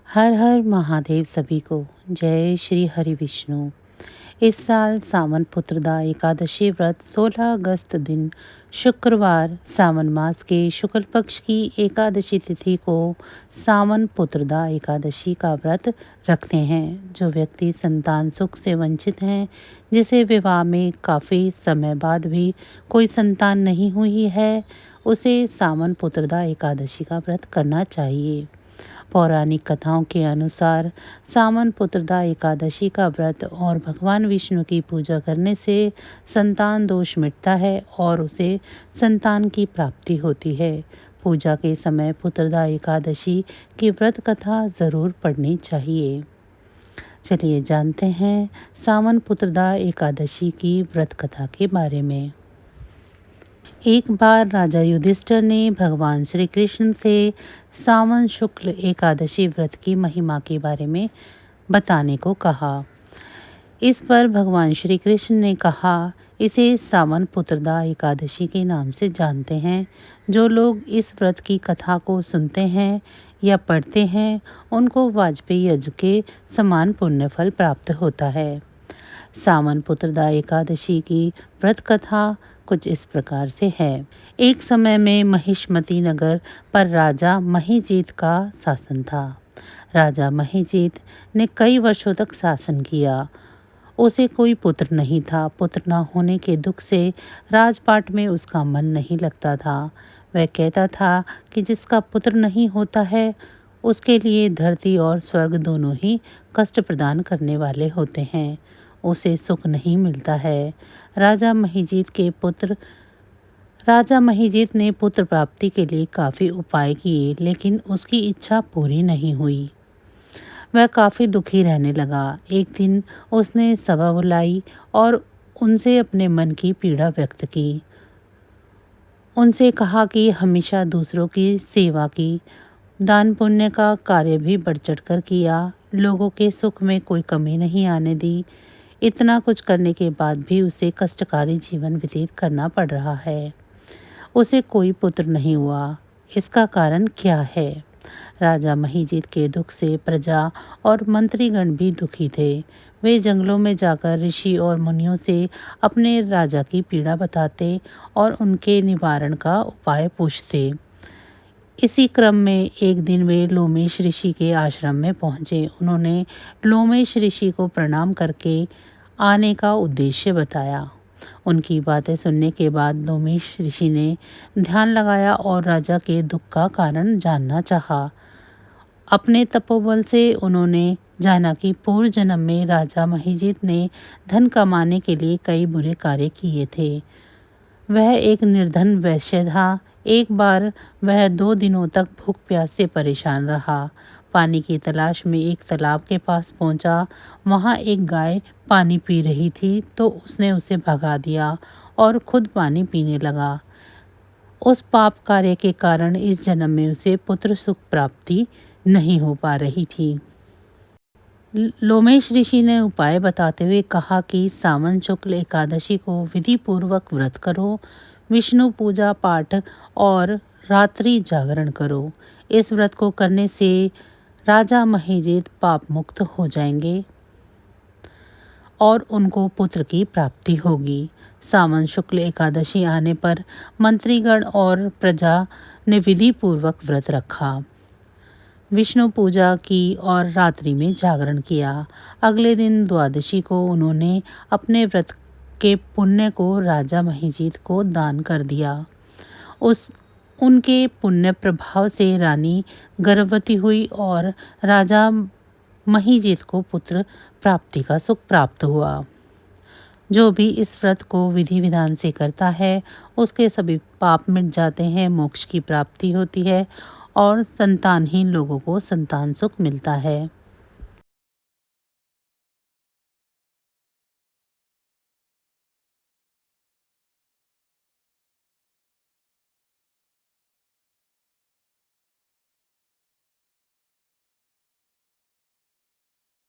हर हर महादेव सभी को। जय श्री हरि विष्णु। इस साल सावन पुत्रदा एकादशी व्रत 16 अगस्त दिन शुक्रवार सावन मास के शुक्ल पक्ष की एकादशी तिथि को सावन पुत्रदा एकादशी का व्रत रखते हैं। जो व्यक्ति संतान सुख से वंचित हैं, जिसे विवाह में काफ़ी समय बाद भी कोई संतान नहीं हुई है, उसे सावन पुत्रदा एकादशी का व्रत करना चाहिए। पौराणिक कथाओं के अनुसार सावन पुत्रदा एकादशी का व्रत और भगवान विष्णु की पूजा करने से संतान दोष मिटता है और उसे संतान की प्राप्ति होती है। पूजा के समय पुत्रदा एकादशी की व्रत कथा ज़रूर पढ़नी चाहिए। चलिए जानते हैं सावन पुत्रदा एकादशी की व्रत कथा के बारे में। एक बार राजा युधिष्ठिर ने भगवान श्री कृष्ण से सावन शुक्ल एकादशी व्रत की महिमा के बारे में बताने को कहा। इस पर भगवान श्री कृष्ण ने कहा, इसे सावन पुत्रदा एकादशी के नाम से जानते हैं। जो लोग इस व्रत की कथा को सुनते हैं या पढ़ते हैं, उनको वाजपेयी यज्ञ के समान पुण्य फल प्राप्त होता है। सावन पुत्रदा एकादशी की व्रत कथा कुछ इस प्रकार से है। एक समय में महिष्मती नगर पर राजा महीजीत का शासन था। राजा महीजीत ने कई वर्षों तक शासन किया। उसे कोई पुत्र नहीं था। पुत्र न होने के दुख से राजपाट में उसका मन नहीं लगता था। वह कहता था कि जिसका पुत्र नहीं होता है, उसके लिए धरती और स्वर्ग दोनों ही कष्ट प्रदान करने वाले होते हैं। उसे सुख नहीं मिलता है। राजा महीजीत ने पुत्र प्राप्ति के लिए काफ़ी उपाय किए, लेकिन उसकी इच्छा पूरी नहीं हुई। वह काफ़ी दुखी रहने लगा। एक दिन उसने सभा बुलाई और उनसे अपने मन की पीड़ा व्यक्त की। उनसे कहा कि हमेशा दूसरों की सेवा की, दान पुण्य का कार्य भी बढ़ चढ़ कर किया, लोगों के सुख में कोई कमी नहीं आने दी। इतना कुछ करने के बाद भी उसे कष्टकारी जीवन व्यतीत करना पड़ रहा है। उसे कोई पुत्र नहीं हुआ। इसका कारण क्या है? राजा महीजीत के दुख से प्रजा और मंत्रीगण भी दुखी थे। वे जंगलों में जाकर ऋषि और मुनियों से अपने राजा की पीड़ा बताते और उनके निवारण का उपाय पूछते। इसी क्रम में एक दिन वे लोमेश ऋषि के आश्रम में पहुंचे। उन्होंने लोमेश ऋषि को प्रणाम करके आने का उद्देश्य बताया। उनकी बातें सुनने के बाद लोमेश ऋषि ने ध्यान लगाया और राजा के दुख का कारण जानना चाहा। अपने तपोबल से उन्होंने जाना कि पूर्व जन्म में राजा महीजीत ने धन कमाने के लिए कई बुरे कार्य किए थे। वह एक निर्धन वैश्य था। एक बार वह 2 दिनों तक भूख प्यास से परेशान रहा। पानी की तलाश में एक तालाब के पास पहुंचा। वहां एक गाय पानी पी रही थी, तो उसने उसे भगा दिया और खुद पानी पीने लगा। उस पाप कार्य के कारण इस जन्म में उसे पुत्र सुख प्राप्ति नहीं हो पा रही थी। लोमेश ऋषि ने उपाय बताते हुए कहा कि सावन शुक्ल एकादशी को विधि पूर्वक व्रत करो, विष्णु पूजा पाठ और रात्रि जागरण करो। इस व्रत को करने से राजा महीजीत पाप मुक्त हो जाएंगे और उनको पुत्र की प्राप्ति होगी। सावन शुक्ल एकादशी आने पर मंत्रीगण और प्रजा ने विधि पूर्वक व्रत रखा, विष्णु पूजा की और रात्रि में जागरण किया। अगले दिन द्वादशी को उन्होंने अपने व्रत के पुण्य को राजा महीजीत को दान कर दिया। उनके पुण्य प्रभाव से रानी गर्भवती हुई और राजा महीजीत को पुत्र प्राप्ति का सुख प्राप्त हुआ। जो भी इस व्रत को विधि विधान से करता है, उसके सभी पाप मिट जाते हैं, मोक्ष की प्राप्ति होती है और संतानहीन लोगों को संतान सुख मिलता है।